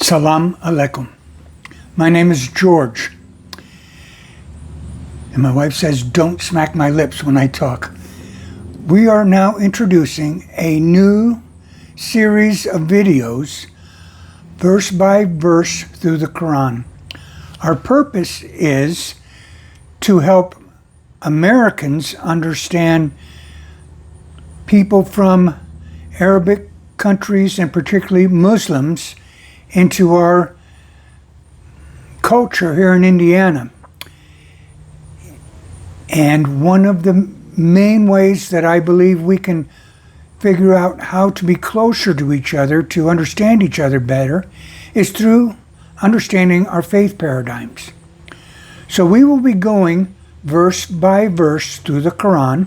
Salam alaikum. My name is George. And my wife says, don't smack my lips when I talk. We are now introducing a new series of videos, verse by verse through the Quran. Our purpose is to help Americans understand people from Arabic countries and particularly Muslims into our culture here in Indiana. And one of the main ways that I believe we can figure out how to be closer to each other, to understand each other better, is through understanding our faith paradigms. So we will be going verse by verse through the Quran,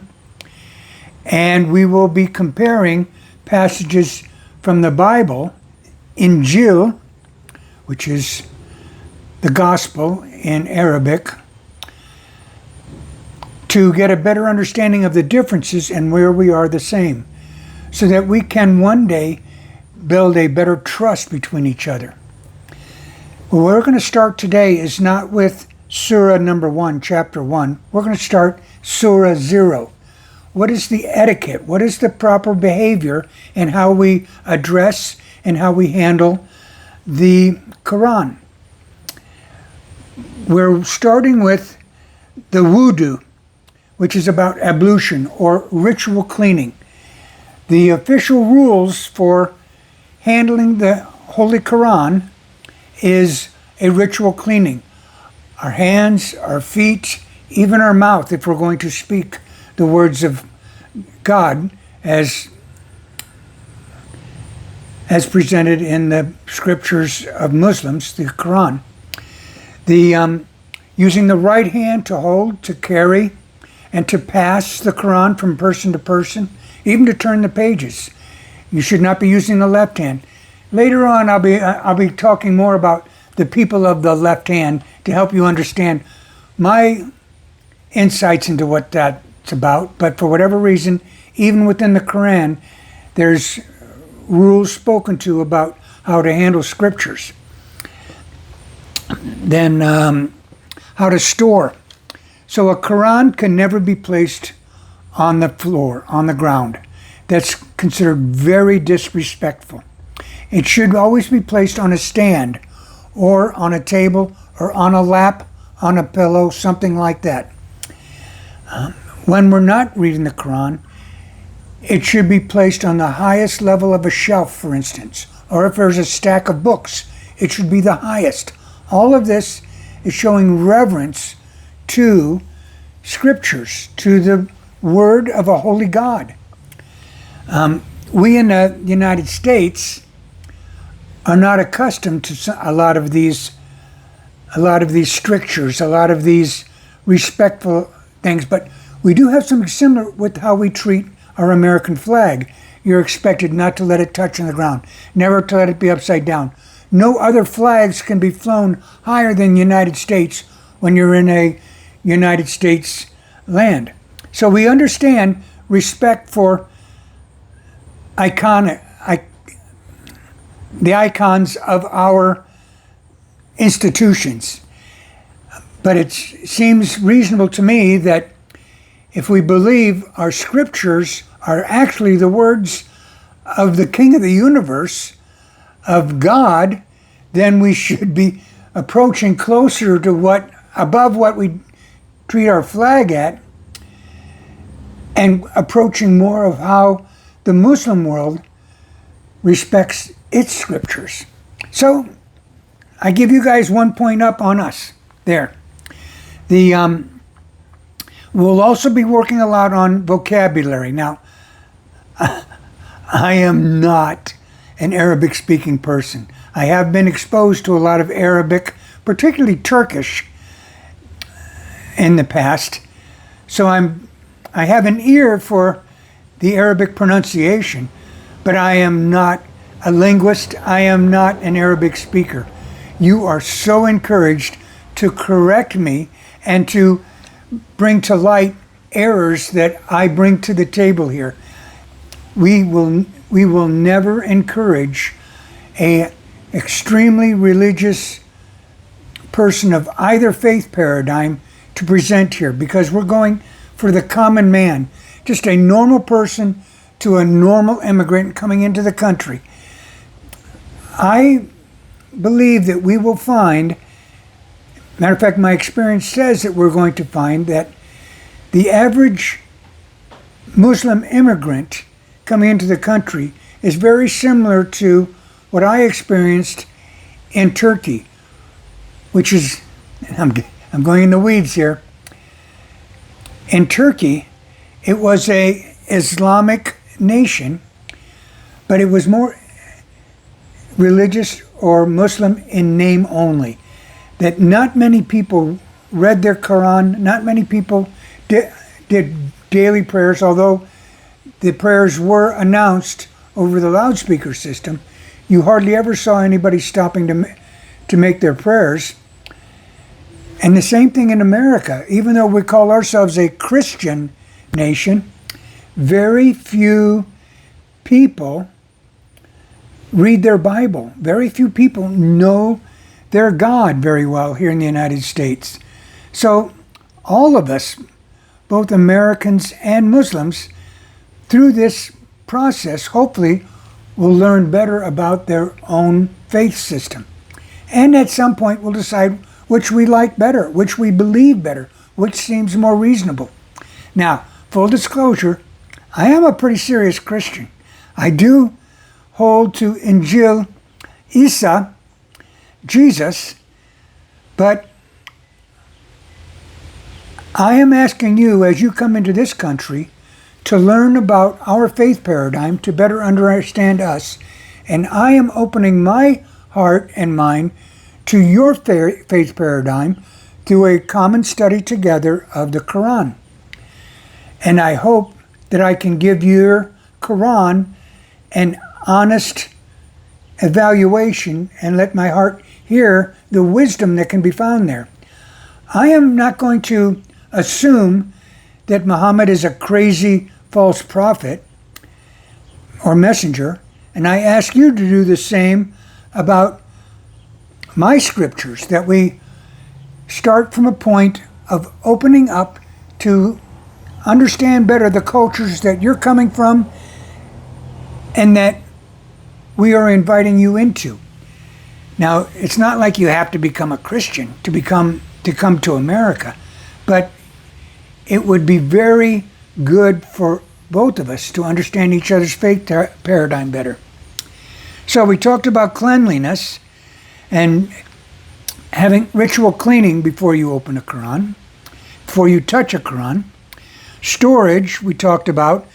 and we will be comparing passages from the Bible, Injil, which is the gospel in Arabic, to get a better understanding of the differences and where we are the same, so that we can one day build a better trust between each other. Well, we're going to start today is not with Surah number 1, chapter 1. We're going to start Surah 0. What is the etiquette? What is the proper behavior in how we address and how we handle the Quran? We're starting with the wudu, which is about ablution or ritual cleaning. The official rules for handling the Holy Quran is a ritual cleaning. Our hands, our feet, even our mouth, if we're going to speak the words of God as presented in the scriptures of Muslims, the Quran. The using the right hand to hold, to carry, and to pass the Quran from person to person, even to turn the pages. You should not be using the left hand. Later on, I'll be talking more about the people of the left hand to help you understand my insights into what that's about. But for whatever reason, even within the Quran, there's rules spoken to about how to handle scriptures. Then how to store. So a Quran can never be placed on the floor, on the ground. That's considered very disrespectful. It should always be placed on a stand or on a table or on a lap, on a pillow, something like that. When we're not reading the Quran, it should be placed on the highest level of a shelf, for instance, or if there's a stack of books, it should be the highest. All of this is showing reverence to scriptures, to the word of a holy God. We in the United States are not accustomed to a lot of these strictures, a lot of these respectful things, but we do have something similar with how we treat our American flag. You're expected not to let it touch on the ground, never to let it be upside down. No other flags can be flown higher than the United States when you're in a United States land. So we understand respect for the icons of our institutions. But it seems reasonable to me that if we believe our scriptures are actually the words of the King of the universe, of God, then we should be approaching closer to above what we treat our flag at, and approaching more of how the Muslim world respects its scriptures. So I give you guys 1 point up on us there. We'll also be working a lot on vocabulary. Now, I am not an Arabic speaking person. I have been exposed to a lot of Arabic, particularly Turkish, in the past. So I have an ear for the Arabic pronunciation, but I am not a linguist. I am not an Arabic speaker. You are so encouraged to correct me and to bring to light errors that I bring to the table here. We will never encourage a extremely religious person of either faith paradigm to present here, because we're going for the common man, just a normal person to a normal immigrant coming into the country. I believe that we will find, matter of fact, my experience says that we're going to find that the average Muslim immigrant coming into the country is very similar to what I experienced in Turkey, which is, I'm going in the weeds here. In Turkey, it was a Islamic nation, but it was more religious or Muslim in name only. That not many people read their Quran, not many people did daily prayers, although the prayers were announced over the loudspeaker system. You hardly ever saw anybody stopping to make their prayers. And the same thing in America. Even though we call ourselves a Christian nation, very few people read their Bible. Very few people know their God very well here in the United States. So all of us, both Americans and Muslims, through this process, hopefully, will learn better about their own faith system. And at some point, we'll decide which we like better, which we believe better, which seems more reasonable. Now, full disclosure, I am a pretty serious Christian. I do hold to Injil Isa, Jesus, but I am asking you, as you come into this country, to learn about our faith paradigm, to better understand us. And I am opening my heart and mind to your faith paradigm through a common study together of the Quran. And I hope that I can give your Quran an honest evaluation and let my heart hear the wisdom that can be found there. I am not going to assume that Muhammad is a crazy false prophet or messenger, and I ask you to do the same about my scriptures, that we start from a point of opening up to understand better the cultures that you're coming from and that we are inviting you into. Now, it's not like you have to become a Christian to come to America, but it would be very good for both of us to understand each other's faith paradigm better. So we talked about cleanliness and having ritual cleaning before you open a Quran, before you touch a Quran. Storage, we talked about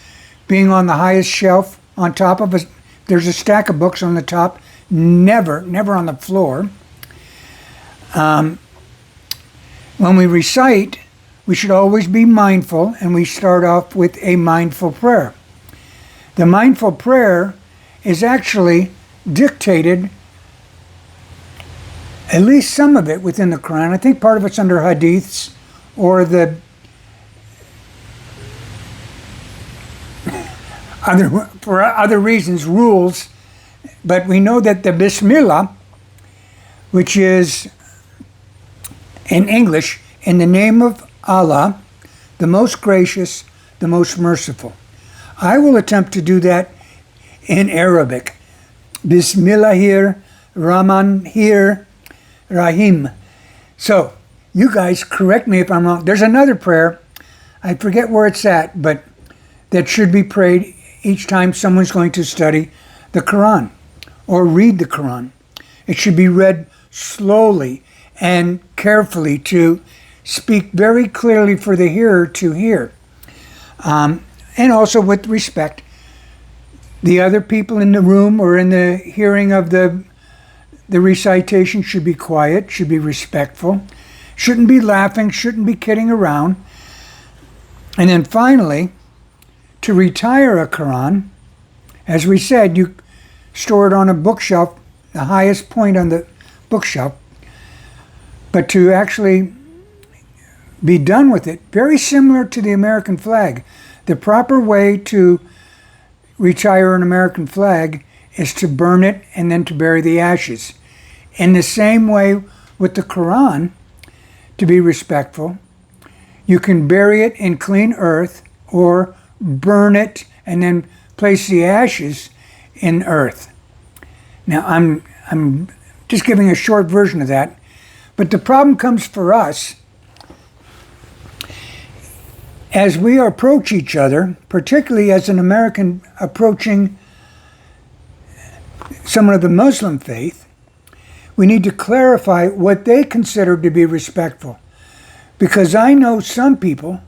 being on the highest shelf on top of there's a stack of books on the top, never on the floor. When we recite, we should always be mindful, and we start off with a mindful prayer. The mindful prayer is actually dictated, at least some of it within the Quran. I think part of it's under hadiths or for other reasons, rules. But we know that the Bismillah, which is in English, in the name of Allah, the most gracious, the most merciful. I will attempt to do that in Arabic. Bismillahir Rahmanir Rahim. So, you guys correct me if I'm wrong. There's another prayer, I forget where it's at, but that should be prayed each time someone's going to study the Quran or read the Quran. It should be read slowly and carefully to speak very clearly for the hearer to hear. And also with respect. The other people in the room or in the hearing of the recitation should be quiet, should be respectful, shouldn't be laughing, shouldn't be kidding around. And then finally, to retire a Quran, as we said, you store it on a bookshelf, the highest point on the bookshelf. But to actually be done with it, very similar to the American flag. The proper way to retire an American flag is to burn it and then to bury the ashes. In the same way with the Quran, to be respectful, you can bury it in clean earth or burn it and then place the ashes in earth. Now, I'm just giving a short version of that, but the problem comes for us as we approach each other, particularly as an American approaching someone of the Muslim faith. We need to clarify what they consider to be respectful. Because I know some people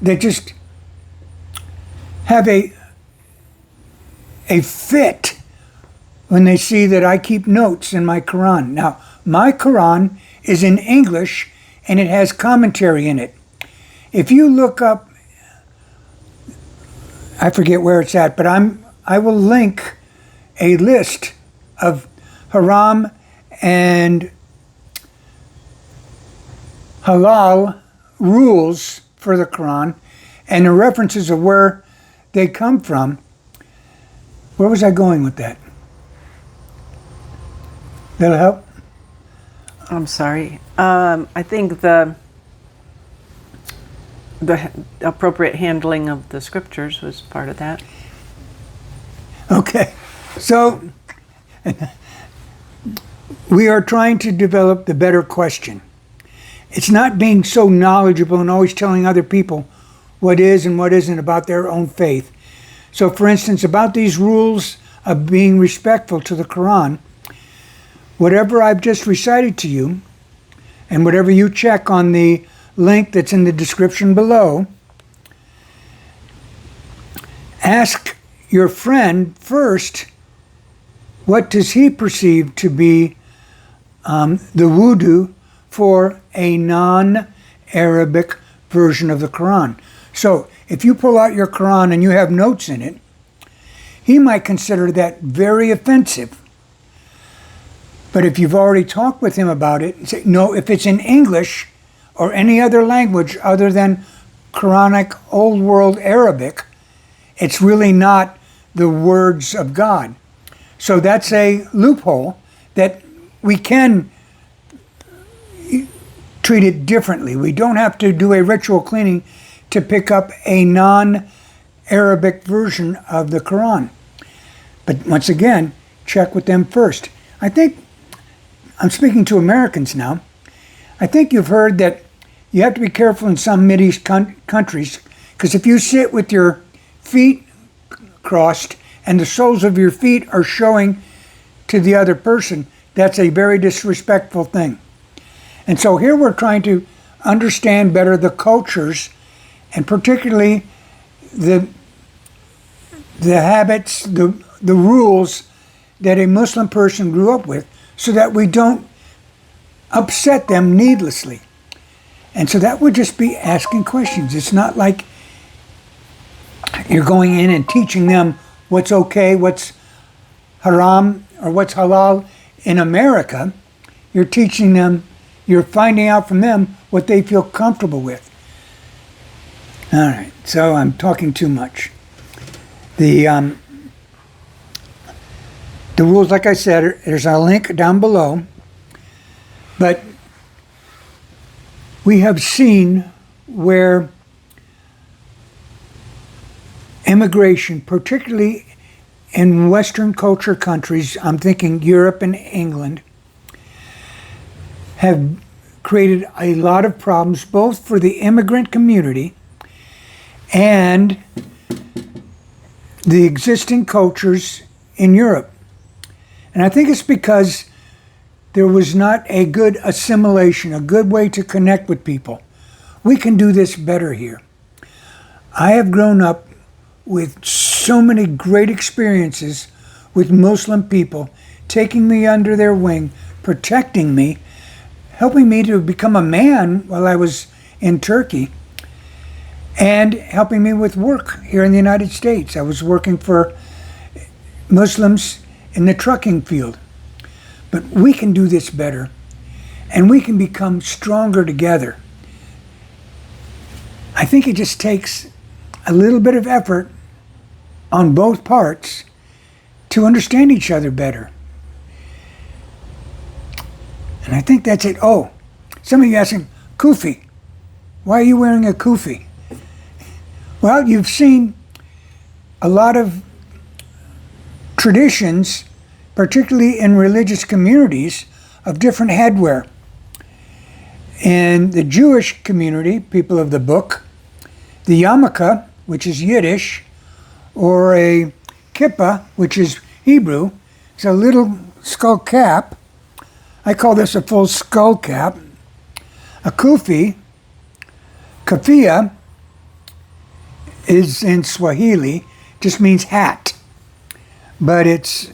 that just have a fit when they see that I keep notes in my Quran. Now, my Quran is in English and it has commentary in it. If you look up, I forget where it's at, but I will link a list of haram and halal rules for the Quran and the references of where they come from. Where was I going with that? That'll help? I'm sorry. I think the appropriate handling of the scriptures was part of that. Okay. So we are trying to develop the better question. It's not being so knowledgeable and always telling other people what is and what isn't about their own faith. So, for instance, about these rules of being respectful to the Quran, whatever I've just recited to you, and whatever you check on the link that's in the description below, ask your friend first, what does he perceive to be the wudu for a non-Arabic version of the Quran? So if you pull out your Quran and you have notes in it, he might consider that very offensive. But if you've already talked with him about it, say, no, if it's in English or any other language other than Quranic Old World Arabic, it's really not the words of God. So that's a loophole that we can treat it differently. We don't have to do a ritual cleaning to pick up a non-Arabic version of the Quran. But once again, check with them first. I think, I'm speaking to Americans now, I think you've heard that you have to be careful in some Mideast countries, because if you sit with your feet crossed and the soles of your feet are showing to the other person, that's a very disrespectful thing. And so here we're trying to understand better the cultures, and particularly the habits, the rules that a Muslim person grew up with, so that we don't upset them needlessly. And so that would just be asking questions. It's not like you're going in and teaching them what's okay, what's haram, or what's halal in America. You're teaching them, you're finding out from them what they feel comfortable with. All right, so I'm talking too much. The rules, like I said, there's a link down below. But we have seen where immigration, particularly in Western culture countries, I'm thinking Europe and England, have created a lot of problems both for the immigrant community and the existing cultures in Europe. And I think it's because there was not a good assimilation, a good way to connect with people. We can do this better here. I have grown up with so many great experiences with Muslim people, taking me under their wing, protecting me, helping me to become a man while I was in Turkey, and helping me with work here in the United States. I was working for Muslims in the trucking field. But we can do this better, and we can become stronger together. I think it just takes a little bit of effort on both parts to understand each other better. And I think that's it. Oh, some of you asking, kufi, why are you wearing a kufi? Well, you've seen a lot of traditions, particularly in religious communities, of different headwear. In the Jewish community, people of the book, the yarmulke, which is Yiddish, or a kippah, which is Hebrew, is a little skull cap. I call this a full skull cap. A kufi, kafia, is in Swahili, just means hat. But it's,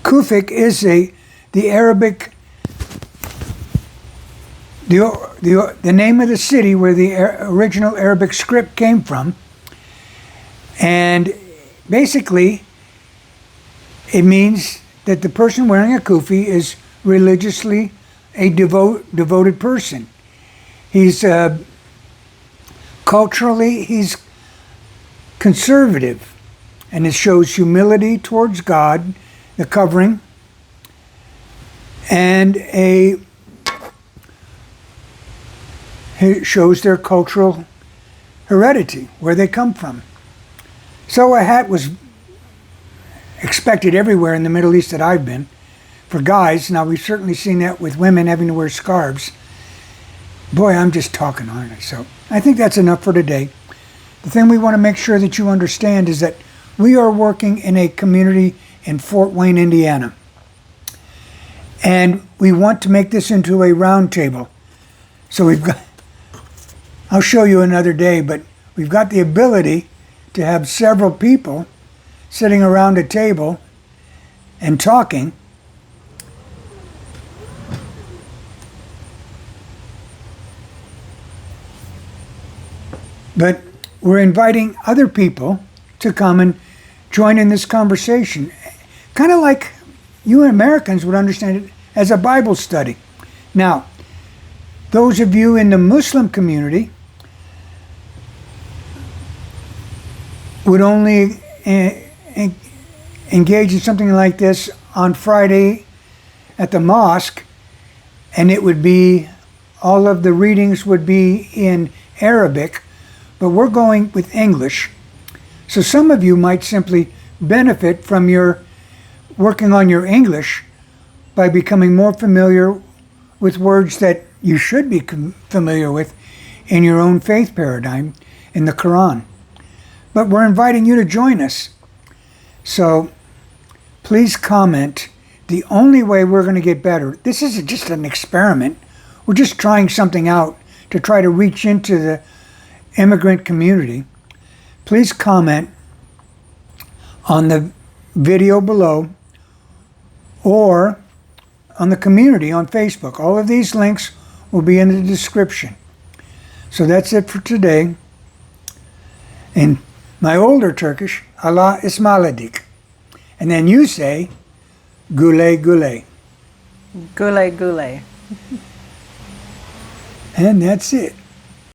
kufik is the Arabic, the name of the city where the original Arabic script came from. And basically, it means that the person wearing a kufi is religiously a devoted person. He's culturally, he's conservative, and it shows humility towards God, the covering, and it shows their cultural heredity, where they come from. So a hat was expected everywhere in the Middle East that I've been. For guys, now we've certainly seen that with women having to wear scarves. Boy, I'm just talking, aren't I? So I think that's enough for today. The thing we want to make sure that you understand is that we are working in a community in Fort Wayne, Indiana. And we want to make this into a round table. So we've got, I'll show you another day, but we've got the ability to have several people sitting around a table and talking. But we're inviting other people to come and join in this conversation. Kind of like you Americans would understand it as a Bible study. Now, those of you in the Muslim community would only engage in something like this on Friday at the mosque, and it would be, all of the readings would be in Arabic, but we're going with English. So some of you might simply benefit from your working on your English by becoming more familiar with words that you should be familiar with in your own faith paradigm in the Quran. But we're inviting you to join us. So please comment. The only way we're going to get better, this isn't just an experiment. We're just trying something out to try to reach into the immigrant community. Please comment on the video below or on the community on Facebook. All of these links will be in the description. So that's it for today. In my older Turkish, Allah Ismaladik. And then you say, Gule Gule. Gule Gule. And that's it.